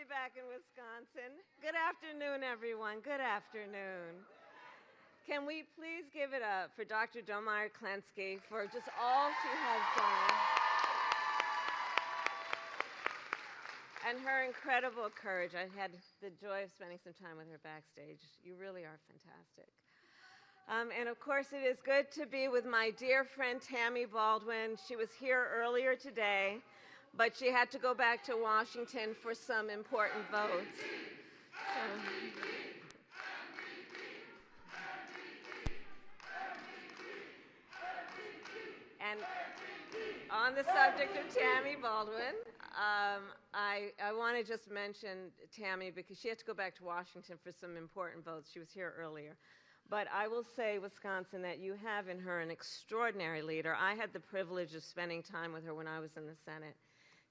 be back in Wisconsin. Good afternoon, everyone. Good afternoon. Can we please give it up for Dr. Domeyer-Klensky for just all she has done and her incredible courage. I had the joy of spending some time with her backstage. You really are fantastic. And of course, it is good to be with my dear friend Tammy Baldwin. She was here earlier today, but she had to go back to Washington for some important votes. And on the subject of Tammy Baldwin, I want to just mention Tammy because she had to go back to Washington for some important votes. She was here earlier. But I will say, Wisconsin, that you have in her an extraordinary leader. I had the privilege of spending time with her when I was in the Senate.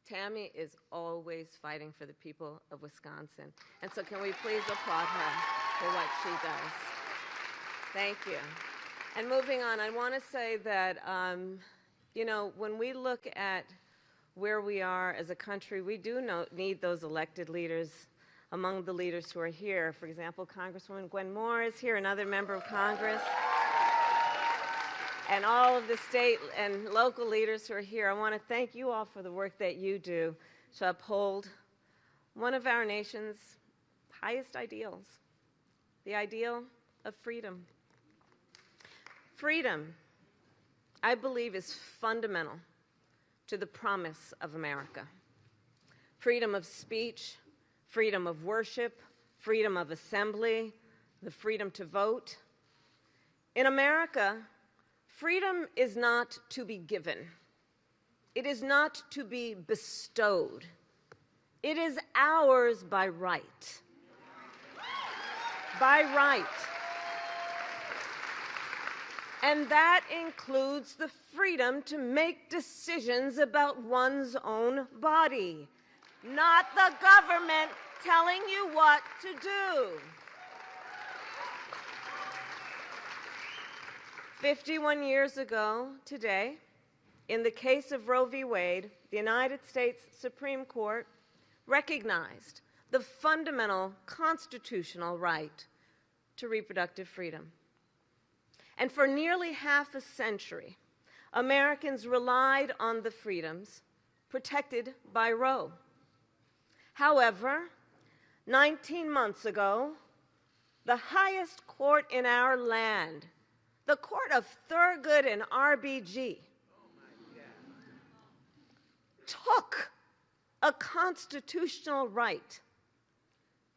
Tammy is always fighting for the people of Wisconsin. And so can we please applaud her for what she does? Thank you. And moving on, I want to say that, you know, when we look at where we are as a country, we do need those elected leaders among the leaders who are here. For example, Congresswoman Gwen Moore is here, another member of Congress, and all of the state and local leaders who are here. I want to thank you all for the work that you do to uphold one of our nation's highest ideals, the ideal of freedom. Freedom, I believe, is fundamental to the promise of America. Freedom of speech, freedom of worship, freedom of assembly, the freedom to vote. In America, freedom is not to be given. It is not to be bestowed. It is ours by right. By right. And that includes the freedom to make decisions about one's own body, not the government telling you what to do. 51 years ago today, in the case of Roe v. Wade, the United States Supreme Court recognized the fundamental constitutional right to reproductive freedom. And for nearly half a century, Americans relied on the freedoms protected by Roe. However, 19 months ago, the highest court in our land, the Court of Thurgood and RBG, took a constitutional right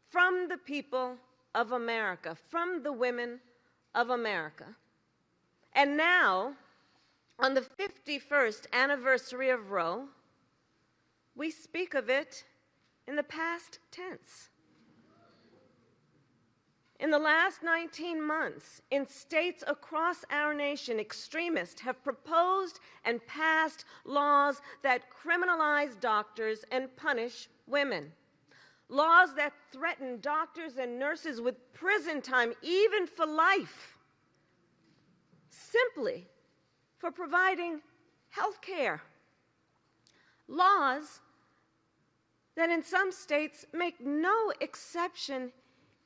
from the people of America, from the women of America. And now, on the 51st anniversary of Roe, we speak of it in the past tense. In the last 19 months, in states across our nation, extremists have proposed and passed laws that criminalize doctors and punish women. Laws that threaten doctors and nurses with prison time, even for life, simply for providing health care. Laws that in some states make no exception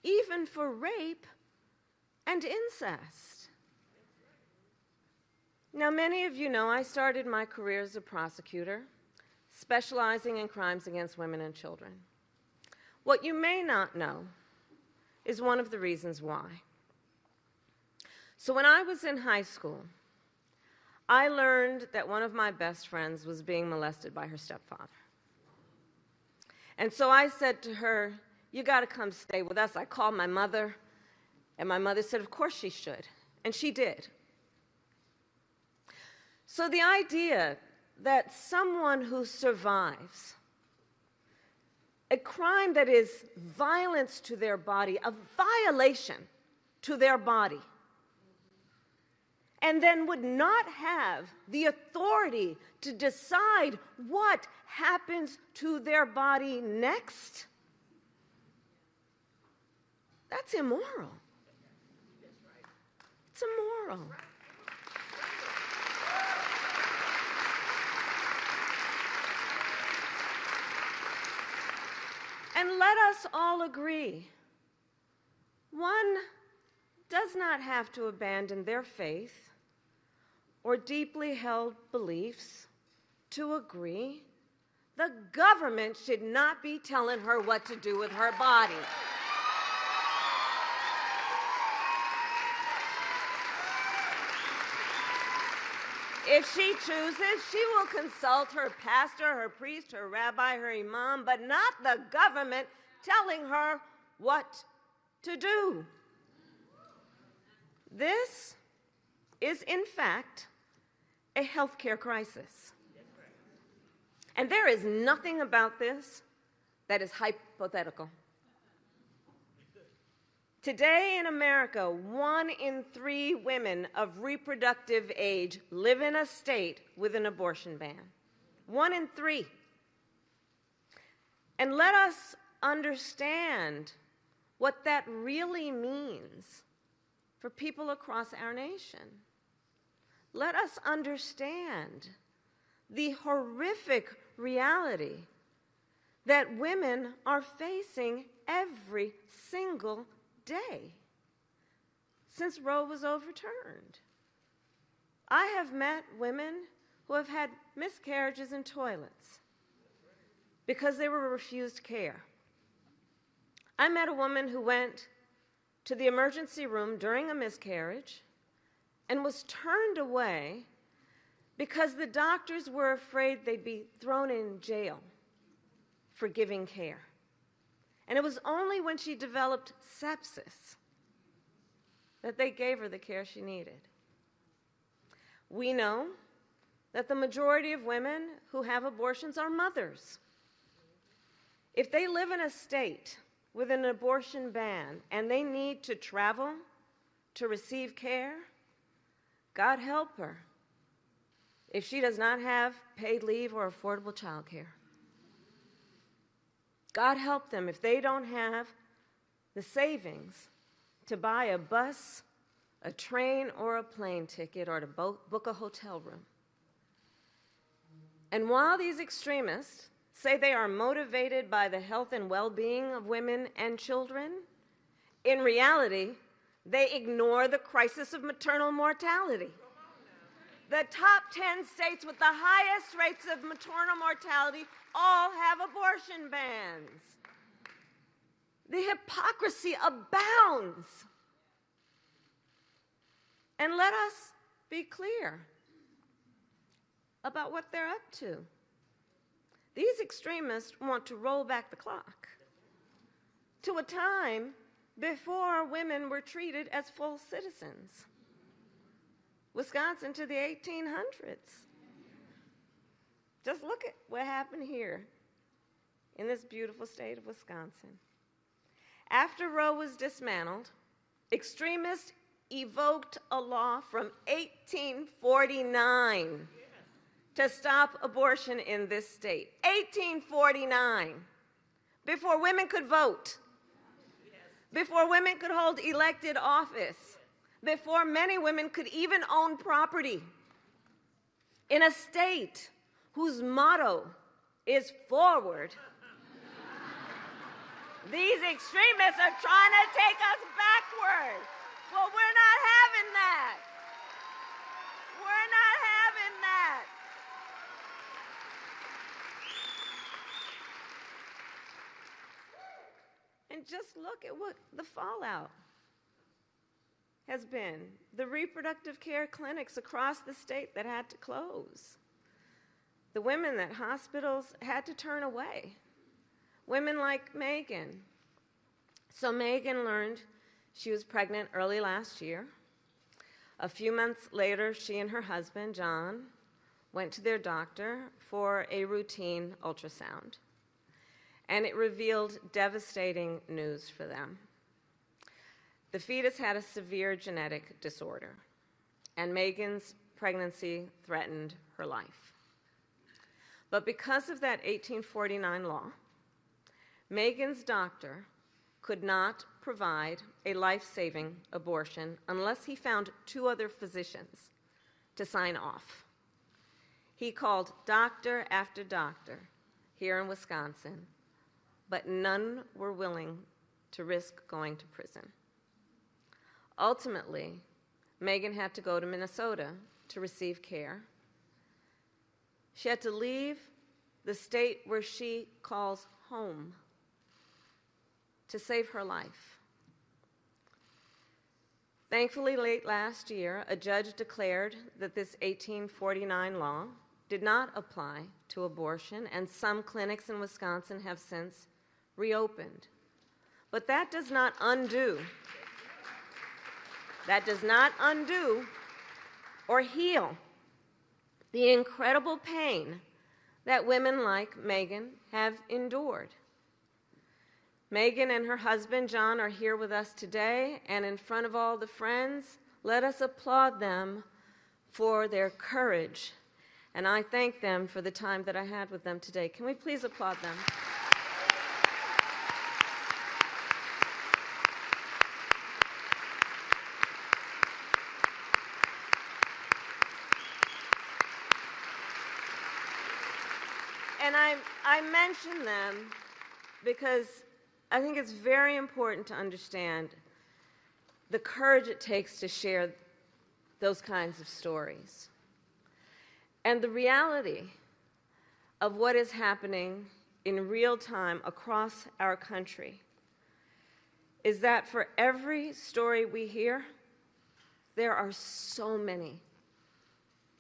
even for rape and incest. Now, many of you know I started my career as a prosecutor, specializing in crimes against women and children. What you may not know is one of the reasons why. So when I was in high school, I learned that one of my best friends was being molested by her stepfather. And so I said to her, "You got to come stay with us." I called my mother, and my mother said, "Of course she should." And she did. So the idea that someone who survives a crime that is violence to their body, a violation to their body, and then would not have the authority to decide what happens to their body next, that's immoral. It's immoral. And let us all agree, one does not have to abandon their faith or deeply held beliefs to agree the government should not be telling her what to do with her body. If she chooses, she will consult her pastor, her priest, her rabbi, her imam, but not the government telling her what to do. This is, in fact, a healthcare crisis. And there is nothing about this that is hypothetical. Today in America, 1 in 3 women of reproductive age live in a state with an abortion ban. 1 in 3. And let us understand what that really means for people across our nation. Let us understand the horrific reality that women are facing every single day since Roe was overturned. I have met women who have had miscarriages in toilets because they were refused care. I met a woman who went to the emergency room during a miscarriage and was turned away because the doctors were afraid they'd be thrown in jail for giving care. And it was only when she developed sepsis that they gave her the care she needed. We know that the majority of women who have abortions are mothers. If they live in a state with an abortion ban and they need to travel to receive care, God help her if she does not have paid leave or affordable child care. God help them if they don't have the savings to buy a bus, a train, or a plane ticket, or to book a hotel room. And while these extremists say they are motivated by the health and well-being of women and children, in reality, they ignore the crisis of maternal mortality. The top 10 states with the highest rates of maternal mortality all have abortion bans. The hypocrisy abounds. And let us be clear about what they're up to. These extremists want to roll back the clock to a time before women were treated as full citizens. Wisconsin to the 1800s. Just look at what happened here in this beautiful state of Wisconsin. After Roe was dismantled, extremists evoked a law from 1849 to stop abortion in this state. 1849, before women could vote, before women could hold elected office, before many women could even own property, in a state whose motto is forward. These extremists are trying to take us backward. Well, we're not having that. We're not having that. And just look at what the fallout has been. The reproductive care clinics across the state that had to close. The women that hospitals had to turn away. Women like Megan. So Megan learned she was pregnant early last year. A few months later, she and her husband, John, went to their doctor for a routine ultrasound. And it revealed devastating news for them. The fetus had a severe genetic disorder, and Megan's pregnancy threatened her life. But because of that 1849 law, Megan's doctor could not provide a life-saving abortion unless he found 2 other physicians to sign off. He called doctor after doctor here in Wisconsin, but none were willing to risk going to prison. Ultimately, Megan had to go to Minnesota to receive care. She had to leave the state where she calls home to save her life. Thankfully, late last year, a judge declared that this 1849 law did not apply to abortion, and some clinics in Wisconsin have since reopened. But that does not undo or heal the incredible pain that women like Megan have endured. Megan and her husband, John, are here with us today, and in front of all the friends, let us applaud them for their courage. And I thank them for the time that I had with them today. Can we please applaud them? And I mention them because I think it's very important to understand the courage it takes to share those kinds of stories. And the reality of what is happening in real time across our country is that for every story we hear, there are so many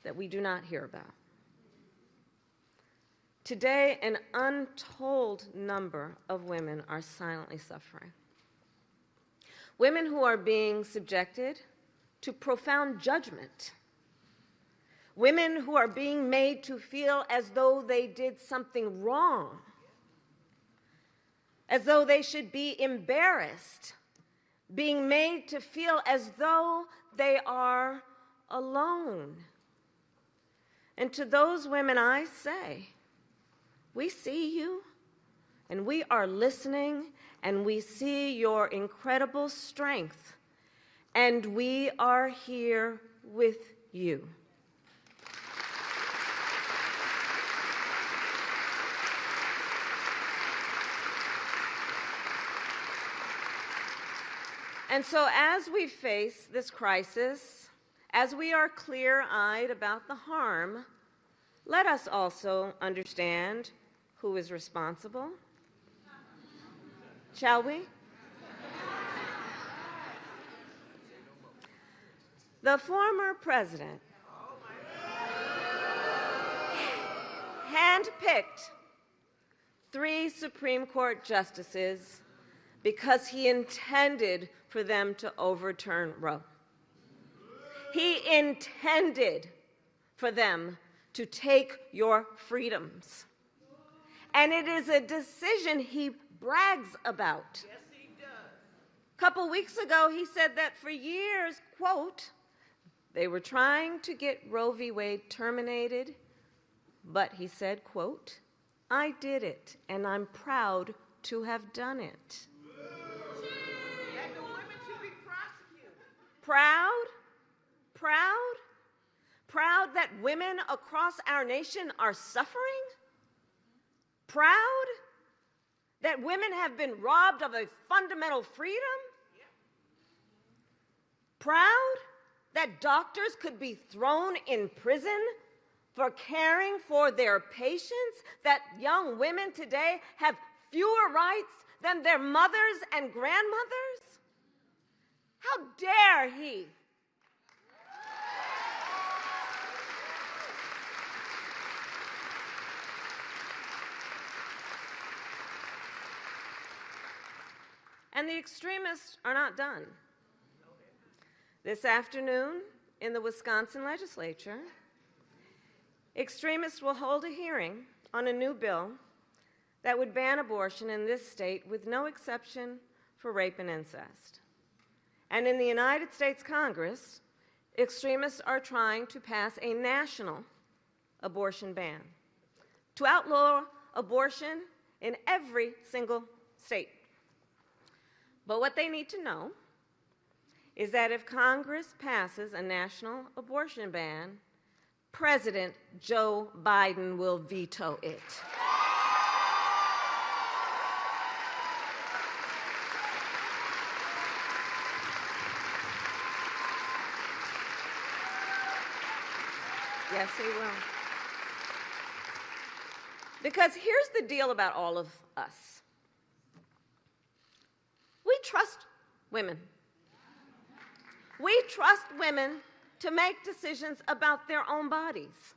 that we do not hear about. Today, an untold number of women are silently suffering. Women who are being subjected to profound judgment. Women who are being made to feel as though they did something wrong, as though they should be embarrassed, being made to feel as though they are alone. And to those women I say, we see you, and we are listening, and we see your incredible strength, and we are here with you. And so as we face this crisis, as we are clear-eyed about the harm, let us also understand who is responsible. Shall we? The former president handpicked 3 Supreme Court justices because he intended for them to overturn Roe. He intended for them to take your freedoms. And it is a decision he brags about. Yes, he does. A couple weeks ago, he said that for years, quote, they were trying to get Roe v. Wade terminated, but he said, quote, I did it, and I'm proud to have done it. And the women should be prosecuted. Proud? Proud? Proud that women across our nation are suffering? Proud that women have been robbed of a fundamental freedom? Proud that doctors could be thrown in prison for caring for their patients? That young women today have fewer rights than their mothers and grandmothers? How dare he? And the extremists are not done. This afternoon, in the Wisconsin legislature, extremists will hold a hearing on a new bill that would ban abortion in this state with no exception for rape and incest. And in the United States Congress, extremists are trying to pass a national abortion ban, to outlaw abortion in every single state. But what they need to know is that if Congress passes a national abortion ban, President Joe Biden will veto it. Yes, he will. Because here's the deal about all of us. We trust women. We trust women to make decisions about their own bodies.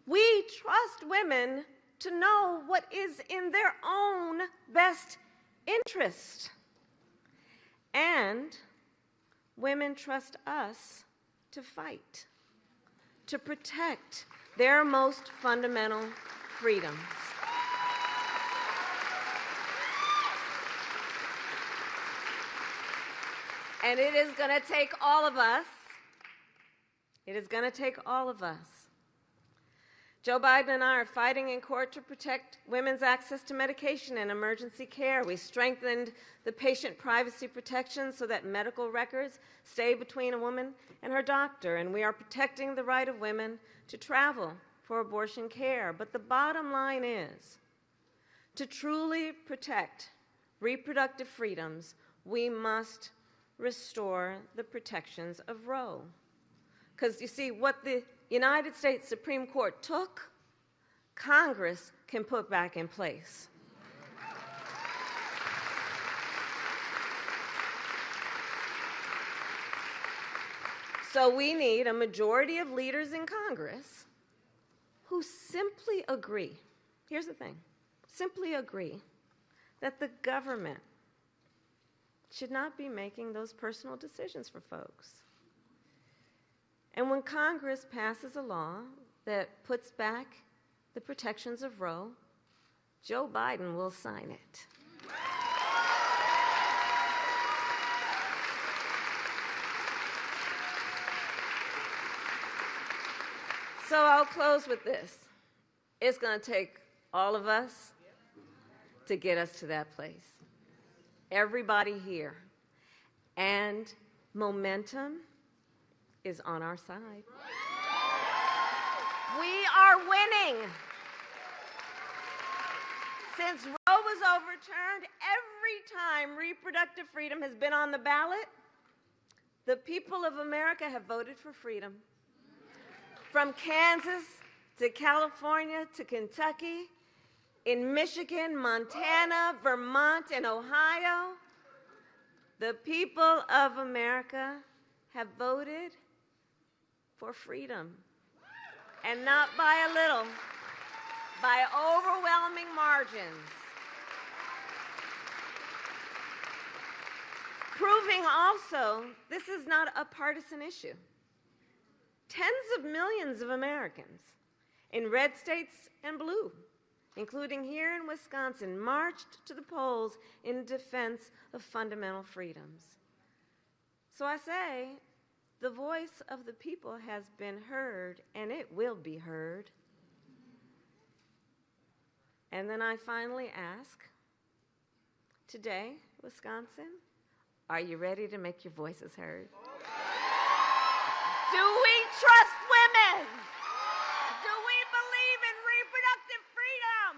We trust women to know what is in their own best interest. And women trust us to fight, to protect their most fundamental freedoms. And it is going to take all of us. It is going to take all of us. Joe Biden and I are fighting in court to protect women's access to medication and emergency care. We strengthened the patient privacy protections so that medical records stay between a woman and her doctor. And we are protecting the right of women to travel for abortion care. But the bottom line is, to truly protect reproductive freedoms, we must restore the protections of Roe. Because you see, what the United States Supreme Court took, Congress can put back in place. So we need a majority of leaders in Congress who simply agree, here's the thing, simply agree that the government should not be making those personal decisions for folks. And when Congress passes a law that puts back the protections of Roe, Joe Biden will sign it. So I'll close with this. It's going to take all of us to get us to that place. Everybody here. And momentum is on our side. We are winning. Since Roe was overturned, every time reproductive freedom has been on the ballot, the people of America have voted for freedom. From Kansas to California to Kentucky, in Michigan, Montana, Vermont, and Ohio, the people of America have voted for freedom. And not by a little, by overwhelming margins. Proving also this is not a partisan issue. Tens of millions of Americans in red states and blue, including here in Wisconsin, marched to the polls in defense of fundamental freedoms. So I say, the voice of the people has been heard, and it will be heard. And then I finally ask, today, Wisconsin, are you ready to make your voices heard? Do we trust women? Do we believe in reproductive freedom?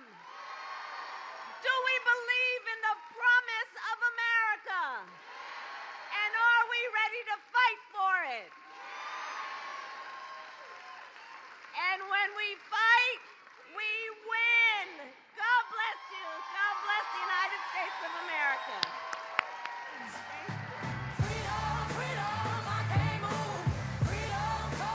Do we believe in the promise of America? And are we ready to fight for it? And when we fight, we win. God bless you. God bless the United States of America.